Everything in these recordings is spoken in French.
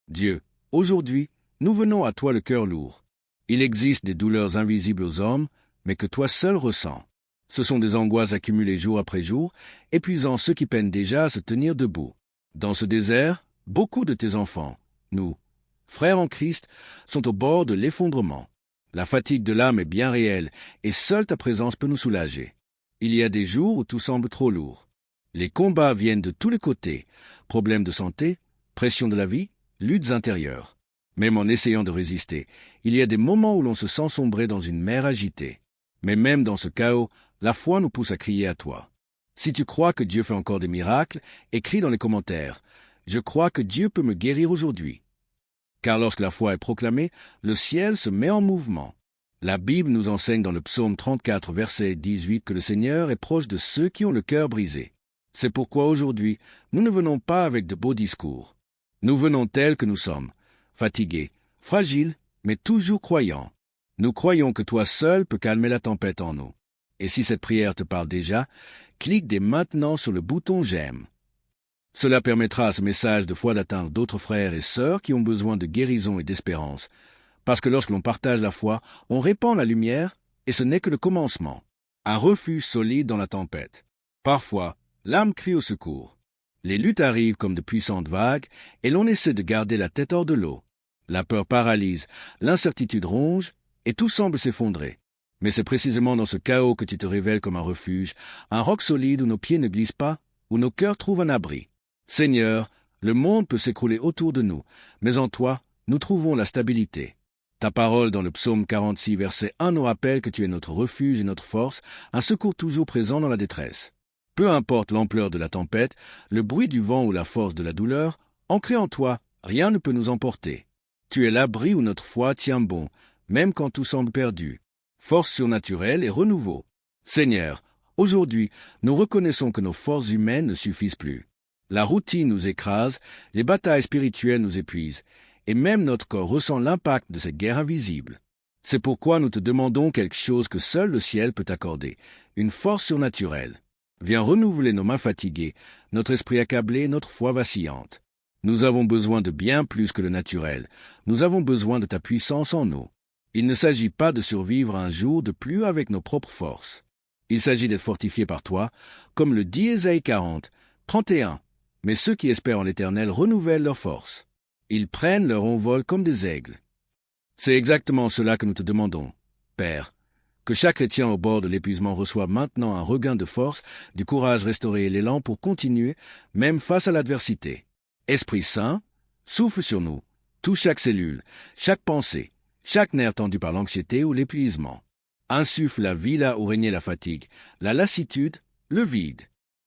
Dieu, aujourd'hui, nous venons à toi le cœur lourd. Il existe des douleurs invisibles aux hommes, mais que toi seul ressens. Ce sont des angoisses accumulées jour après jour, épuisant ceux qui peinent déjà à se tenir debout. Dans ce désert, beaucoup de tes enfants, nous, frères en Christ, sont au bord de l'effondrement. La fatigue de l'âme est bien réelle, et seule ta présence peut nous soulager. Il y a des jours où tout semble trop lourd. Les combats viennent de tous les côtés, problèmes de santé, pression de la vie, luttes intérieures. Même en essayant de résister, il y a des moments où l'on se sent sombrer dans une mer agitée. Mais même dans ce chaos, la foi nous pousse à crier à toi. Si tu crois que Dieu fait encore des miracles, écris dans les commentaires « Je crois que Dieu peut me guérir aujourd'hui ». Car lorsque la foi est proclamée, le ciel se met en mouvement. La Bible nous enseigne dans le psaume 34, verset 18, que le Seigneur est proche de ceux qui ont le cœur brisé. C'est pourquoi aujourd'hui, nous ne venons pas avec de beaux discours. Nous venons tels que nous sommes, fatigués, fragiles, mais toujours croyants. Nous croyons que toi seul peux calmer la tempête en nous. Et si cette prière te parle déjà, clique dès maintenant sur le bouton « J'aime ». Cela permettra à ce message de foi d'atteindre d'autres frères et sœurs qui ont besoin de guérison et d'espérance. Parce que lorsque l'on partage la foi, on répand la lumière, et ce n'est que le commencement. Un refuge solide dans la tempête. Parfois, l'âme crie au secours. Les luttes arrivent comme de puissantes vagues, et l'on essaie de garder la tête hors de l'eau. La peur paralyse, l'incertitude ronge, et tout semble s'effondrer. Mais c'est précisément dans ce chaos que tu te révèles comme un refuge, un roc solide où nos pieds ne glissent pas, où nos cœurs trouvent un abri. Seigneur, le monde peut s'écrouler autour de nous, mais en toi, nous trouvons la stabilité. Ta parole dans le psaume 46, verset 1 nous rappelle que tu es notre refuge et notre force, un secours toujours présent dans la détresse. Peu importe l'ampleur de la tempête, le bruit du vent ou la force de la douleur, ancré en toi, rien ne peut nous emporter. Tu es l'abri où notre foi tient bon, même quand tout semble perdu. Force surnaturelle et renouveau. Seigneur, aujourd'hui, nous reconnaissons que nos forces humaines ne suffisent plus. La routine nous écrase, les batailles spirituelles nous épuisent, et même notre corps ressent l'impact de cette guerre invisible. C'est pourquoi nous te demandons quelque chose que seul le ciel peut accorder, une force surnaturelle. Viens renouveler nos mains fatiguées, notre esprit accablé, notre foi vacillante. Nous avons besoin de bien plus que le naturel. Nous avons besoin de ta puissance en nous. Il ne s'agit pas de survivre un jour de plus avec nos propres forces. Il s'agit d'être fortifiés par toi, comme le dit Ésaïe 40, 31. Mais ceux qui espèrent en l'Éternel renouvellent leurs forces. Ils prennent leur envol comme des aigles. C'est exactement cela que nous te demandons, Père. Que chaque chrétien au bord de l'épuisement reçoive maintenant un regain de force, du courage restauré et l'élan pour continuer, même face à l'adversité. Esprit Saint, souffle sur nous, touche chaque cellule, chaque pensée, chaque nerf tendu par l'anxiété ou l'épuisement. Insuffle la vie là où régnait la fatigue, la lassitude, le vide.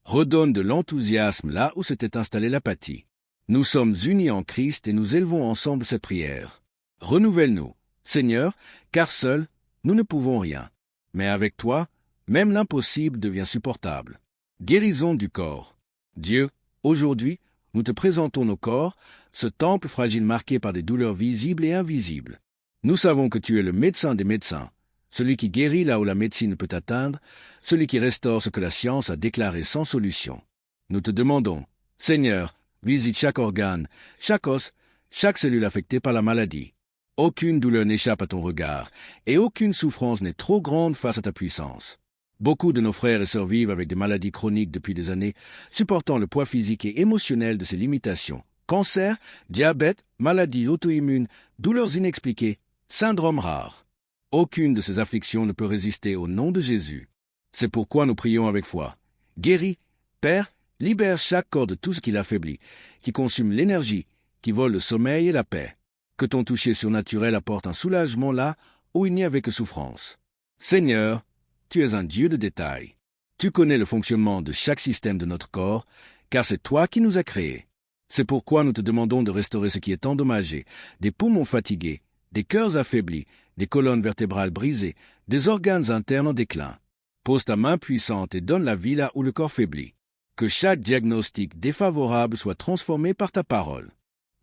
Redonne de l'enthousiasme là où s'était installée l'apathie. Nous sommes unis en Christ et nous élevons ensemble cette prière. Renouvelle-nous, Seigneur, car seuls, nous ne pouvons rien. Mais avec toi, même l'impossible devient supportable. Guérison du corps. Dieu, aujourd'hui, nous te présentons nos corps, ce temple fragile marqué par des douleurs visibles et invisibles. Nous savons que tu es le médecin des médecins, celui qui guérit là où la médecine ne peut atteindre, celui qui restaure ce que la science a déclaré sans solution. Nous te demandons, Seigneur, visite chaque organe, chaque os, chaque cellule affectée par la maladie. Aucune douleur n'échappe à ton regard, et aucune souffrance n'est trop grande face à ta puissance. Beaucoup de nos frères et sœurs vivent avec des maladies chroniques depuis des années, supportant le poids physique et émotionnel de ces limitations. Cancer, diabète, maladies auto-immunes, douleurs inexpliquées, syndromes rares. Aucune de ces afflictions ne peut résister au nom de Jésus. C'est pourquoi nous prions avec foi. Guéris, Père, libère chaque corps de tout ce qui l'affaiblit, qui consume l'énergie, qui vole le sommeil et la paix. Que ton toucher surnaturel apporte un soulagement là où il n'y avait que souffrance. Seigneur, tu es un Dieu de détails. Tu connais le fonctionnement de chaque système de notre corps, car c'est toi qui nous as créés. C'est pourquoi nous te demandons de restaurer ce qui est endommagé, des poumons fatigués, des cœurs affaiblis, des colonnes vertébrales brisées, des organes internes en déclin. Pose ta main puissante et donne la vie là où le corps faiblit. Que chaque diagnostic défavorable soit transformé par ta parole.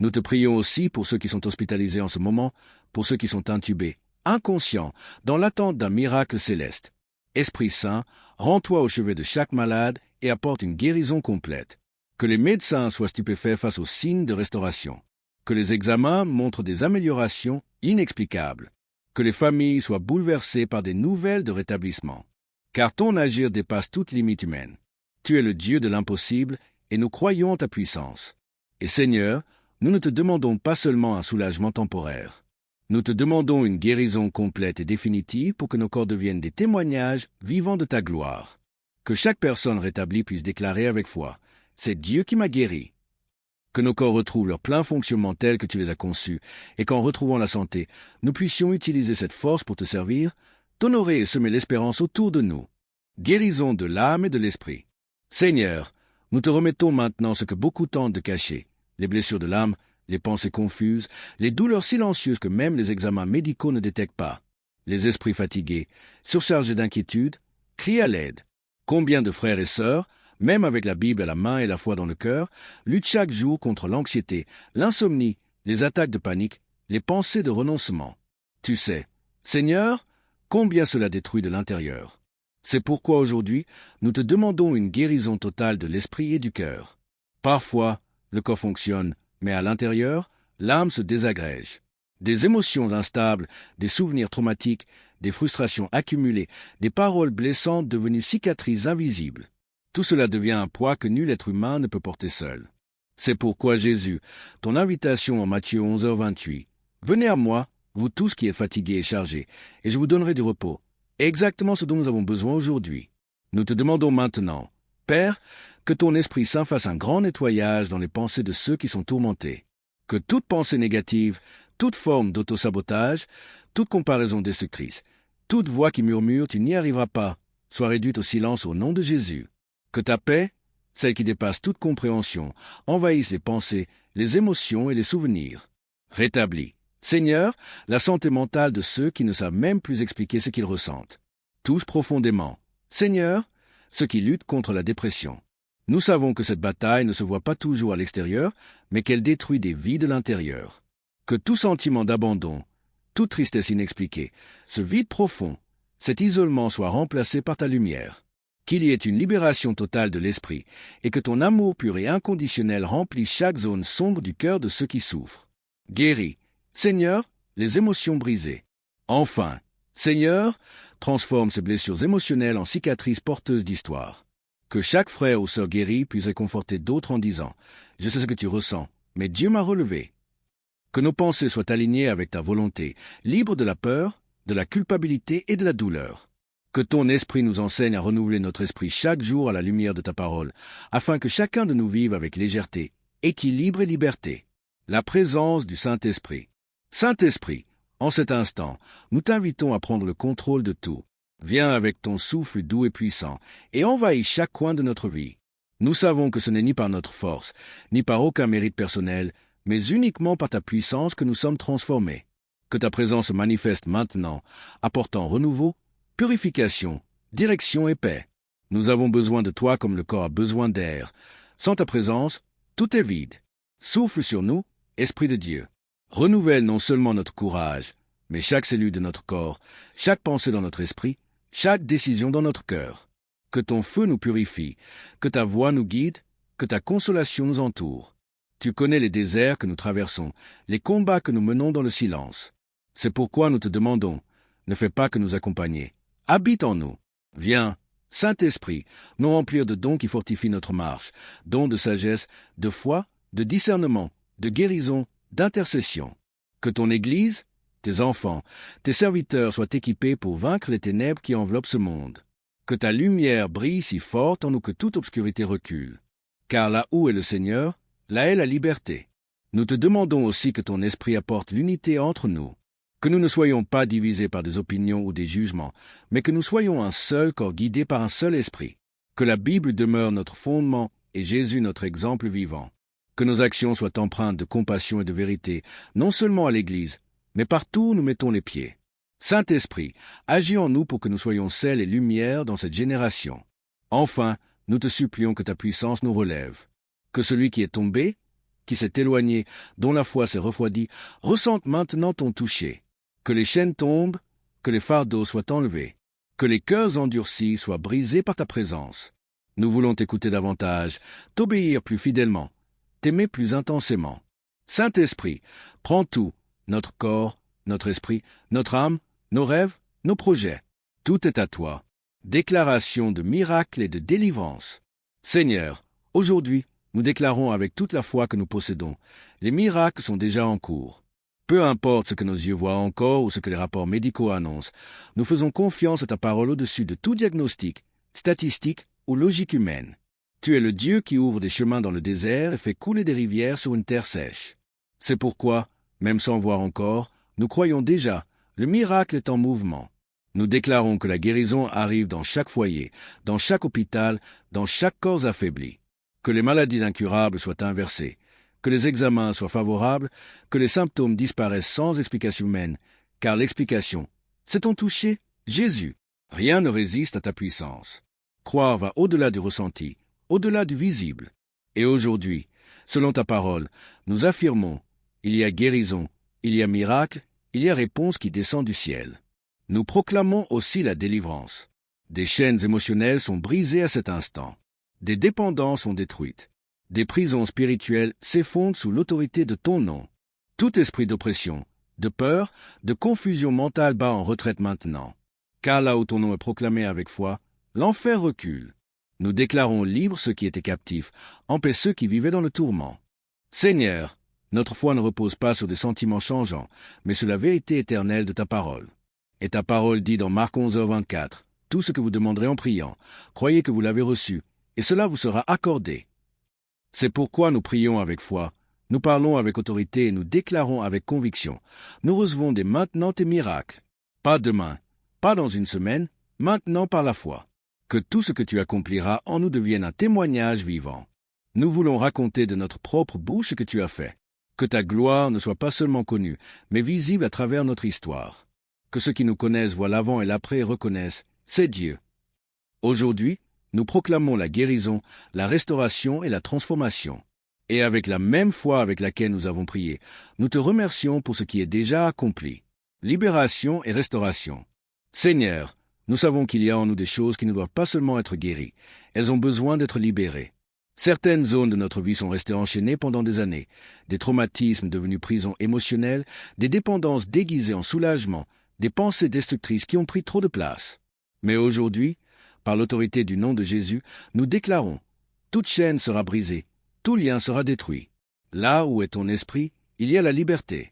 Nous te prions aussi pour ceux qui sont hospitalisés en ce moment, pour ceux qui sont intubés, inconscients, dans l'attente d'un miracle céleste. Esprit Saint, rends-toi au chevet de chaque malade et apporte une guérison complète. Que les médecins soient stupéfaits face aux signes de restauration. Que les examens montrent des améliorations inexplicables. Que les familles soient bouleversées par des nouvelles de rétablissement. Car ton agir dépasse toute limite humaine. Tu es le Dieu de l'impossible et nous croyons en ta puissance. Et Seigneur, nous ne te demandons pas seulement un soulagement temporaire. Nous te demandons une guérison complète et définitive pour que nos corps deviennent des témoignages vivants de ta gloire. Que chaque personne rétablie puisse déclarer avec foi « C'est Dieu qui m'a guéri ». Que nos corps retrouvent leur plein fonctionnement tel que tu les as conçus, et qu'en retrouvant la santé, nous puissions utiliser cette force pour te servir, t'honorer et semer l'espérance autour de nous. Guérison de l'âme et de l'esprit. Seigneur, nous te remettons maintenant ce que beaucoup tentent de cacher, les blessures de l'âme, les pensées confuses, les douleurs silencieuses que même les examens médicaux ne détectent pas, les esprits fatigués, surchargés d'inquiétude, crient à l'aide. Combien de frères et sœurs, même avec la Bible à la main et la foi dans le cœur, luttent chaque jour contre l'anxiété, l'insomnie, les attaques de panique, les pensées de renoncement. Tu sais, Seigneur, combien cela détruit de l'intérieur. C'est pourquoi aujourd'hui, nous te demandons une guérison totale de l'esprit et du cœur. Parfois, le corps fonctionne, mais à l'intérieur, l'âme se désagrège. Des émotions instables, des souvenirs traumatiques, des frustrations accumulées, des paroles blessantes devenues cicatrices invisibles. Tout cela devient un poids que nul être humain ne peut porter seul. C'est pourquoi Jésus, ton invitation en Matthieu 11h28, « Venez à moi, vous tous qui êtes fatigués et chargés, et je vous donnerai du repos. » Exactement ce dont nous avons besoin aujourd'hui. Nous te demandons maintenant, Père, que ton Esprit Saint fasse un grand nettoyage dans les pensées de ceux qui sont tourmentés. Que toute pensée négative, toute forme d'autosabotage, toute comparaison destructrice, toute voix qui murmure « tu n'y arriveras pas » soit réduite au silence au nom de Jésus. Que ta paix, celle qui dépasse toute compréhension, envahisse les pensées, les émotions et les souvenirs. Rétablis, Seigneur, la santé mentale de ceux qui ne savent même plus expliquer ce qu'ils ressentent. Touche profondément, Seigneur, ceux qui luttent contre la dépression. Nous savons que cette bataille ne se voit pas toujours à l'extérieur, mais qu'elle détruit des vies de l'intérieur. Que tout sentiment d'abandon, toute tristesse inexpliquée, ce vide profond, cet isolement soit remplacé par ta lumière. Qu'il y ait une libération totale de l'esprit, et que ton amour pur et inconditionnel remplisse chaque zone sombre du cœur de ceux qui souffrent. Guéris, Seigneur, les émotions brisées. Enfin, Seigneur, transforme ces blessures émotionnelles en cicatrices porteuses d'histoire. Que chaque frère ou sœur guéri puisse réconforter d'autres en disant « Je sais ce que tu ressens, mais Dieu m'a relevé ». Que nos pensées soient alignées avec ta volonté, libres de la peur, de la culpabilité et de la douleur. Que ton esprit nous enseigne à renouveler notre esprit chaque jour à la lumière de ta parole, afin que chacun de nous vive avec légèreté, équilibre et liberté. La présence du Saint-Esprit. Saint-Esprit, en cet instant, nous t'invitons à prendre le contrôle de tout. Viens avec ton souffle doux et puissant, et envahis chaque coin de notre vie. Nous savons que ce n'est ni par notre force, ni par aucun mérite personnel, mais uniquement par ta puissance que nous sommes transformés. Que ta présence se manifeste maintenant, apportant renouveau, purification, direction et paix. Nous avons besoin de toi comme le corps a besoin d'air. Sans ta présence, tout est vide. Souffle sur nous, Esprit de Dieu. Renouvelle non seulement notre courage, mais chaque cellule de notre corps, chaque pensée dans notre esprit, chaque décision dans notre cœur. Que ton feu nous purifie, que ta voix nous guide, que ta consolation nous entoure. Tu connais les déserts que nous traversons, les combats que nous menons dans le silence. C'est pourquoi nous te demandons, ne fais pas que nous accompagner. Habite en nous. Viens, Saint-Esprit, nous remplir de dons qui fortifient notre marche, dons de sagesse, de foi, de discernement, de guérison, d'intercession. Que ton Église, tes enfants, tes serviteurs soient équipés pour vaincre les ténèbres qui enveloppent ce monde. Que ta lumière brille si forte en nous que toute obscurité recule. Car là où est le Seigneur, là est la liberté. Nous te demandons aussi que ton esprit apporte l'unité entre nous. Que nous ne soyons pas divisés par des opinions ou des jugements, mais que nous soyons un seul corps guidé par un seul esprit. Que la Bible demeure notre fondement et Jésus notre exemple vivant. Que nos actions soient empreintes de compassion et de vérité, non seulement à l'Église, mais partout où nous mettons les pieds. Saint-Esprit, agis en nous pour que nous soyons sel et lumière dans cette génération. Enfin, nous te supplions que ta puissance nous relève. Que celui qui est tombé, qui s'est éloigné, dont la foi s'est refroidie, ressente maintenant ton toucher. Que les chaînes tombent, que les fardeaux soient enlevés, que les cœurs endurcis soient brisés par ta présence. Nous voulons t'écouter davantage, t'obéir plus fidèlement, t'aimer plus intensément. Saint-Esprit, prends tout, notre corps, notre esprit, notre âme, nos rêves, nos projets. Tout est à toi. Déclaration de miracle et de délivrance. Seigneur, aujourd'hui, nous déclarons avec toute la foi que nous possédons, les miracles sont déjà en cours. Peu importe ce que nos yeux voient encore ou ce que les rapports médicaux annoncent, nous faisons confiance à ta parole au-dessus de tout diagnostic, statistique ou logique humaine. Tu es le Dieu qui ouvre des chemins dans le désert et fait couler des rivières sur une terre sèche. C'est pourquoi, même sans voir encore, nous croyons déjà, le miracle est en mouvement. Nous déclarons que la guérison arrive dans chaque foyer, dans chaque hôpital, dans chaque corps affaibli. Que les maladies incurables soient inversées, que les examens soient favorables, que les symptômes disparaissent sans explication humaine, car l'explication, c'est ton toucher, Jésus. Rien ne résiste à ta puissance. Croire va au-delà du ressenti, au-delà du visible. Et aujourd'hui, selon ta parole, nous affirmons, il y a guérison, il y a miracle, il y a réponse qui descend du ciel. Nous proclamons aussi la délivrance. Des chaînes émotionnelles sont brisées à cet instant. Des dépendances sont détruites. Des prisons spirituelles s'effondrent sous l'autorité de ton nom. Tout esprit d'oppression, de peur, de confusion mentale bat en retraite maintenant. Car là où ton nom est proclamé avec foi, l'enfer recule. Nous déclarons libres ceux qui étaient captifs, en paix ceux qui vivaient dans le tourment. Seigneur, notre foi ne repose pas sur des sentiments changeants, mais sur la vérité éternelle de ta parole. Et ta parole dit dans Marc 11h24, « Tout ce que vous demanderez en priant, croyez que vous l'avez reçu, et cela vous sera accordé. » C'est pourquoi nous prions avec foi, nous parlons avec autorité et nous déclarons avec conviction. Nous recevons dès maintenant tes miracles. Pas demain, pas dans une semaine, maintenant par la foi. Que tout ce que tu accompliras en nous devienne un témoignage vivant. Nous voulons raconter de notre propre bouche ce que tu as fait. Que ta gloire ne soit pas seulement connue, mais visible à travers notre histoire. Que ceux qui nous connaissent voient l'avant et l'après et reconnaissent, c'est Dieu. Aujourd'hui, nous proclamons la guérison, la restauration et la transformation. Et avec la même foi avec laquelle nous avons prié, nous te remercions pour ce qui est déjà accompli. Libération et restauration. Seigneur, nous savons qu'il y a en nous des choses qui ne doivent pas seulement être guéries, elles ont besoin d'être libérées. Certaines zones de notre vie sont restées enchaînées pendant des années, des traumatismes devenus prisons émotionnelles, des dépendances déguisées en soulagement, des pensées destructrices qui ont pris trop de place. Mais aujourd'hui, par l'autorité du nom de Jésus, nous déclarons, toute chaîne sera brisée, tout lien sera détruit. Là où est ton esprit, il y a la liberté.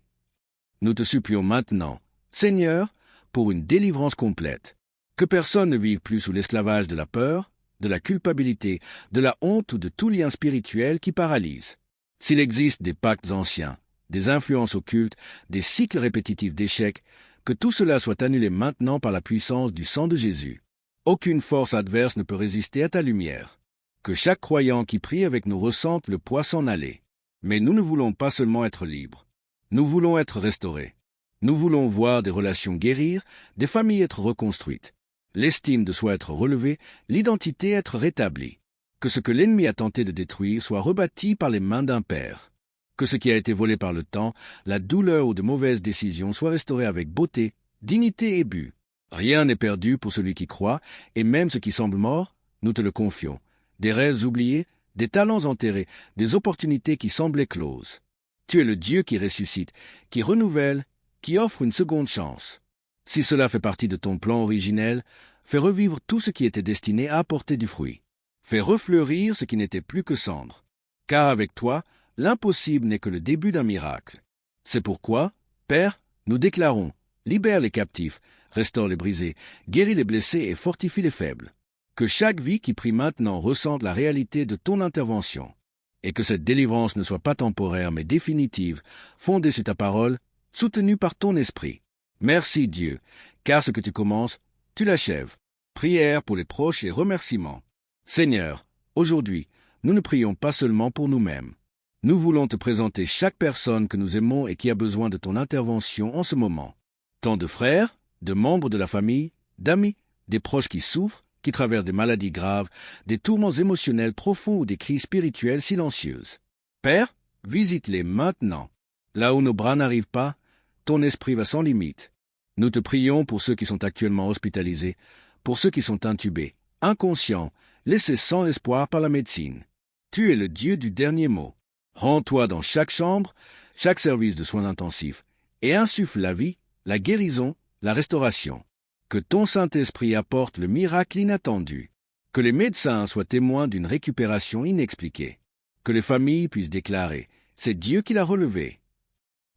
Nous te supplions maintenant, Seigneur, pour une délivrance complète, que personne ne vive plus sous l'esclavage de la peur, de la culpabilité, de la honte ou de tout lien spirituel qui paralyse. S'il existe des pactes anciens, des influences occultes, des cycles répétitifs d'échecs, que tout cela soit annulé maintenant par la puissance du sang de Jésus. Aucune force adverse ne peut résister à ta lumière. Que chaque croyant qui prie avec nous ressente le poids s'en aller. Mais nous ne voulons pas seulement être libres. Nous voulons être restaurés. Nous voulons voir des relations guérir, des familles être reconstruites. L'estime de soi être relevée, l'identité être rétablie. Que ce que l'ennemi a tenté de détruire soit rebâti par les mains d'un Père. Que ce qui a été volé par le temps, la douleur ou de mauvaises décisions soit restauré avec beauté, dignité et but. Rien n'est perdu pour celui qui croit, et même ce qui semble mort, nous te le confions. Des rêves oubliés, des talents enterrés, des opportunités qui semblaient closes. Tu es le Dieu qui ressuscite, qui renouvelle, qui offre une seconde chance. Si cela fait partie de ton plan originel, fais revivre tout ce qui était destiné à apporter du fruit. Fais refleurir ce qui n'était plus que cendre. Car avec toi, l'impossible n'est que le début d'un miracle. C'est pourquoi, Père, nous déclarons, libère les captifs, restaure les brisés, guéris les blessés et fortifie les faibles. Que chaque vie qui prie maintenant ressente la réalité de ton intervention. Et que cette délivrance ne soit pas temporaire mais définitive, fondée sur ta parole, soutenue par ton esprit. Merci Dieu, car ce que tu commences, tu l'achèves. Prière pour les proches et remerciements. Seigneur, aujourd'hui, nous ne prions pas seulement pour nous-mêmes. Nous voulons te présenter chaque personne que nous aimons et qui a besoin de ton intervention en ce moment. Tant de frères, de membres de la famille, d'amis, des proches qui souffrent, qui traversent des maladies graves, des tourments émotionnels profonds ou des crises spirituelles silencieuses. Père, visite-les maintenant. Là où nos bras n'arrivent pas, ton esprit va sans limite. Nous te prions pour ceux qui sont actuellement hospitalisés, pour ceux qui sont intubés, inconscients, laissés sans espoir par la médecine. Tu es le Dieu du dernier mot. Rends-toi dans chaque chambre, chaque service de soins intensifs, et insuffle la vie, la guérison, la restauration. Que ton Saint-Esprit apporte le miracle inattendu. Que les médecins soient témoins d'une récupération inexpliquée. Que les familles puissent déclarer « C'est Dieu qui l'a relevé ».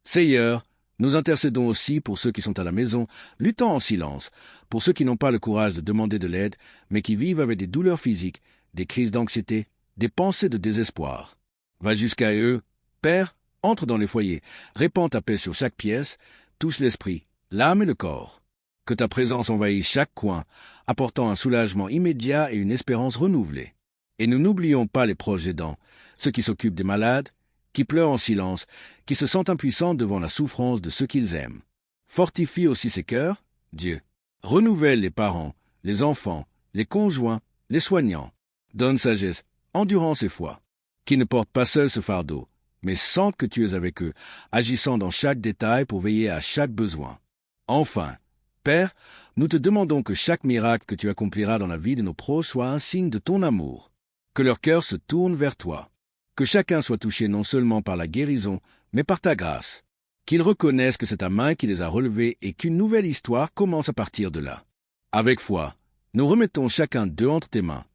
Seigneur, nous intercédons aussi pour ceux qui sont à la maison, luttant en silence, pour ceux qui n'ont pas le courage de demander de l'aide, mais qui vivent avec des douleurs physiques, des crises d'anxiété, des pensées de désespoir. Va jusqu'à eux, Père, entre dans les foyers, répands ta paix sur chaque pièce, touche l'esprit, l'âme et le corps. Que ta présence envahisse chaque coin, apportant un soulagement immédiat et une espérance renouvelée. Et nous n'oublions pas les proches aidants, ceux qui s'occupent des malades, qui pleurent en silence, qui se sentent impuissants devant la souffrance de ceux qu'ils aiment. Fortifie aussi ces cœurs, Dieu. Renouvelle les parents, les enfants, les conjoints, les soignants. Donne sagesse, endurance et foi. Qui ne portent pas seuls ce fardeau, mais sentent que tu es avec eux, agissant dans chaque détail pour veiller à chaque besoin. Enfin, Père, nous te demandons que chaque miracle que tu accompliras dans la vie de nos proches soit un signe de ton amour. Que leur cœur se tourne vers toi. Que chacun soit touché non seulement par la guérison, mais par ta grâce. Qu'ils reconnaissent que c'est ta main qui les a relevés et qu'une nouvelle histoire commence à partir de là. Avec foi, nous remettons chacun d'eux entre tes mains,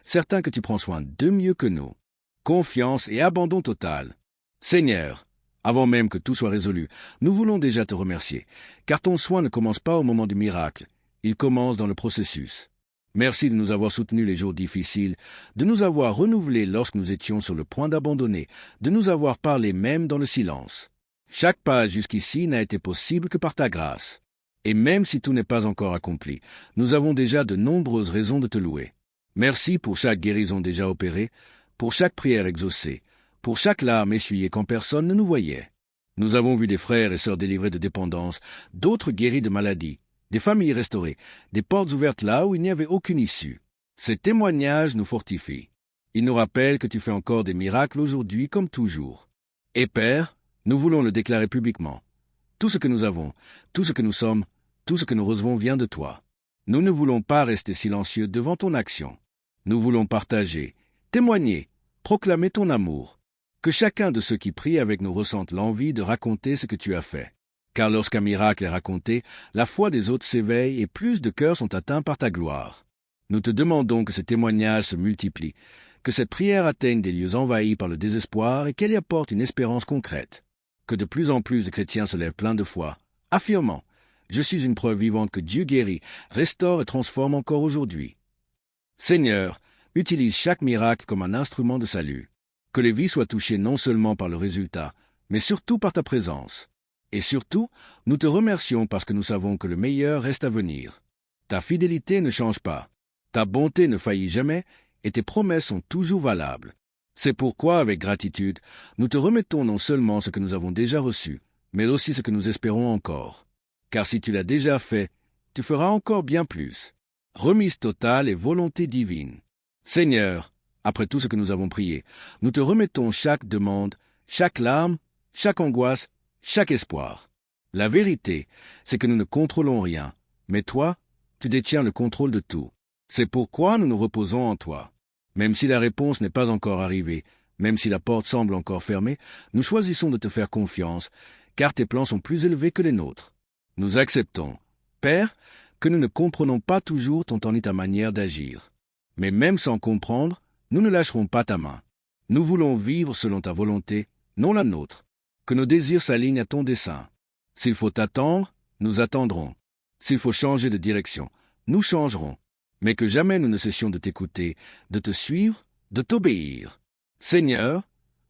certains que tu prends soin d'eux mieux que nous. Confiance et abandon total. Seigneur, avant même que tout soit résolu, nous voulons déjà te remercier, car ton soin ne commence pas au moment du miracle, il commence dans le processus. Merci de nous avoir soutenus les jours difficiles, de nous avoir renouvelés lorsque nous étions sur le point d'abandonner, de nous avoir parlé même dans le silence. Chaque pas jusqu'ici n'a été possible que par ta grâce. Et même si tout n'est pas encore accompli, nous avons déjà de nombreuses raisons de te louer. Merci pour chaque guérison déjà opérée, pour chaque prière exaucée, pour chaque larme essuyée quand personne ne nous voyait. Nous avons vu des frères et sœurs délivrés de dépendance, d'autres guéris de maladies, des familles restaurées, des portes ouvertes là où il n'y avait aucune issue. Ces témoignages nous fortifient. Ils nous rappellent que tu fais encore des miracles aujourd'hui comme toujours. Et Père, nous voulons le déclarer publiquement. Tout ce que nous avons, tout ce que nous sommes, tout ce que nous recevons vient de toi. Nous ne voulons pas rester silencieux devant ton action. Nous voulons partager, témoigner, proclamer ton amour. Que chacun de ceux qui prient avec nous ressente l'envie de raconter ce que tu as fait. Car lorsqu'un miracle est raconté, la foi des autres s'éveille et plus de cœurs sont atteints par ta gloire. Nous te demandons que ces témoignages se multiplient, que cette prière atteigne des lieux envahis par le désespoir et qu'elle y apporte une espérance concrète. Que de plus en plus de chrétiens se lèvent pleins de foi, affirmant « Je suis une preuve vivante que Dieu guérit, restaure et transforme encore aujourd'hui. » Seigneur, utilise chaque miracle comme un instrument de salut. Que les vies soient touchées non seulement par le résultat, mais surtout par ta présence. Et surtout, nous te remercions parce que nous savons que le meilleur reste à venir. Ta fidélité ne change pas, ta bonté ne faillit jamais, et tes promesses sont toujours valables. C'est pourquoi, avec gratitude, nous te remettons non seulement ce que nous avons déjà reçu, mais aussi ce que nous espérons encore. Car si tu l'as déjà fait, tu feras encore bien plus. Remise totale et volonté divine. Seigneur, après tout ce que nous avons prié, nous te remettons chaque demande, chaque larme, chaque angoisse, chaque espoir. La vérité, c'est que nous ne contrôlons rien, mais toi, tu détiens le contrôle de tout. C'est pourquoi nous nous reposons en toi. Même si la réponse n'est pas encore arrivée, même si la porte semble encore fermée, nous choisissons de te faire confiance, car tes plans sont plus élevés que les nôtres. Nous acceptons, Père, que nous ne comprenons pas toujours ton temps ni ta manière d'agir. Mais même sans comprendre, nous ne lâcherons pas ta main. Nous voulons vivre selon ta volonté, non la nôtre. Que nos désirs s'alignent à ton dessein. S'il faut attendre, nous attendrons. S'il faut changer de direction, nous changerons. Mais que jamais nous ne cessions de t'écouter, de te suivre, de t'obéir. Seigneur,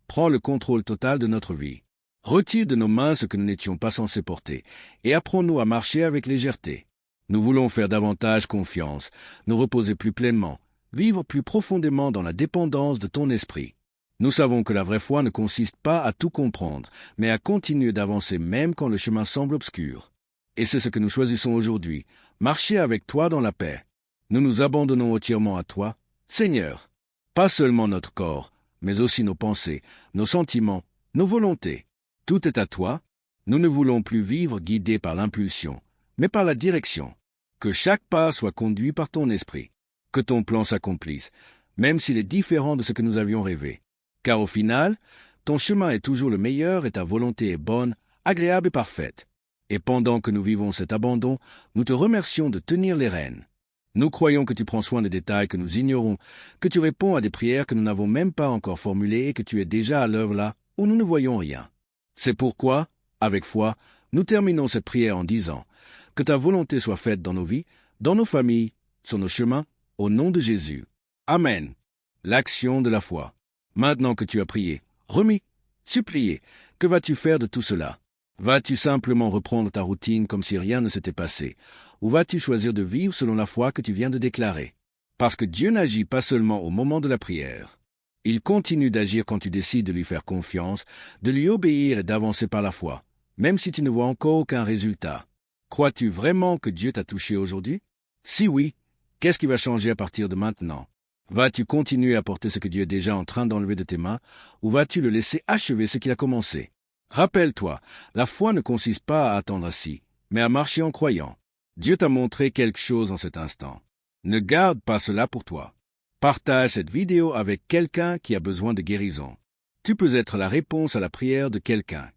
prends le contrôle total de notre vie. Retire de nos mains ce que nous n'étions pas censés porter, et apprends-nous à marcher avec légèreté. Nous voulons faire davantage confiance, nous reposer plus pleinement, vivre plus profondément dans la dépendance de ton esprit. Nous savons que la vraie foi ne consiste pas à tout comprendre, mais à continuer d'avancer même quand le chemin semble obscur. Et c'est ce que nous choisissons aujourd'hui, marcher avec toi dans la paix. Nous nous abandonnons entièrement à toi, Seigneur. Pas seulement notre corps, mais aussi nos pensées, nos sentiments, nos volontés. Tout est à toi. Nous ne voulons plus vivre guidés par l'impulsion, mais par la direction. Que chaque pas soit conduit par ton esprit. Que ton plan s'accomplisse, même s'il est différent de ce que nous avions rêvé. Car au final, ton chemin est toujours le meilleur et ta volonté est bonne, agréable et parfaite. Et pendant que nous vivons cet abandon, nous te remercions de tenir les rênes. Nous croyons que tu prends soin des détails que nous ignorons, que tu réponds à des prières que nous n'avons même pas encore formulées et que tu es déjà à l'œuvre là où nous ne voyons rien. C'est pourquoi, avec foi, nous terminons cette prière en disant que ta volonté soit faite dans nos vies, dans nos familles, sur nos chemins, au nom de Jésus. Amen. L'action de la foi. Maintenant que tu as prié, remis, supplié, que vas-tu faire de tout cela? Vas-tu simplement reprendre ta routine comme si rien ne s'était passé? Ou vas-tu choisir de vivre selon la foi que tu viens de déclarer? Parce que Dieu n'agit pas seulement au moment de la prière. Il continue d'agir quand tu décides de lui faire confiance, de lui obéir et d'avancer par la foi, même si tu ne vois encore aucun résultat. Crois-tu vraiment que Dieu t'a touché aujourd'hui? Si oui, qu'est-ce qui va changer à partir de maintenant? Vas-tu continuer à porter ce que Dieu est déjà en train d'enlever de tes mains, ou vas-tu le laisser achever ce qu'il a commencé? Rappelle-toi, la foi ne consiste pas à attendre assis, mais à marcher en croyant. Dieu t'a montré quelque chose en cet instant. Ne garde pas cela pour toi. Partage cette vidéo avec quelqu'un qui a besoin de guérison. Tu peux être la réponse à la prière de quelqu'un.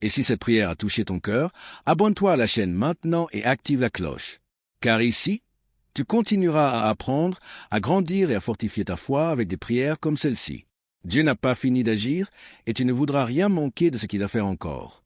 Et si cette prière a touché ton cœur, abonne-toi à la chaîne maintenant et active la cloche. Car ici, tu continueras à apprendre, à grandir et à fortifier ta foi avec des prières comme celle-ci. Dieu n'a pas fini d'agir et tu ne voudras rien manquer de ce qu'il a fait encore.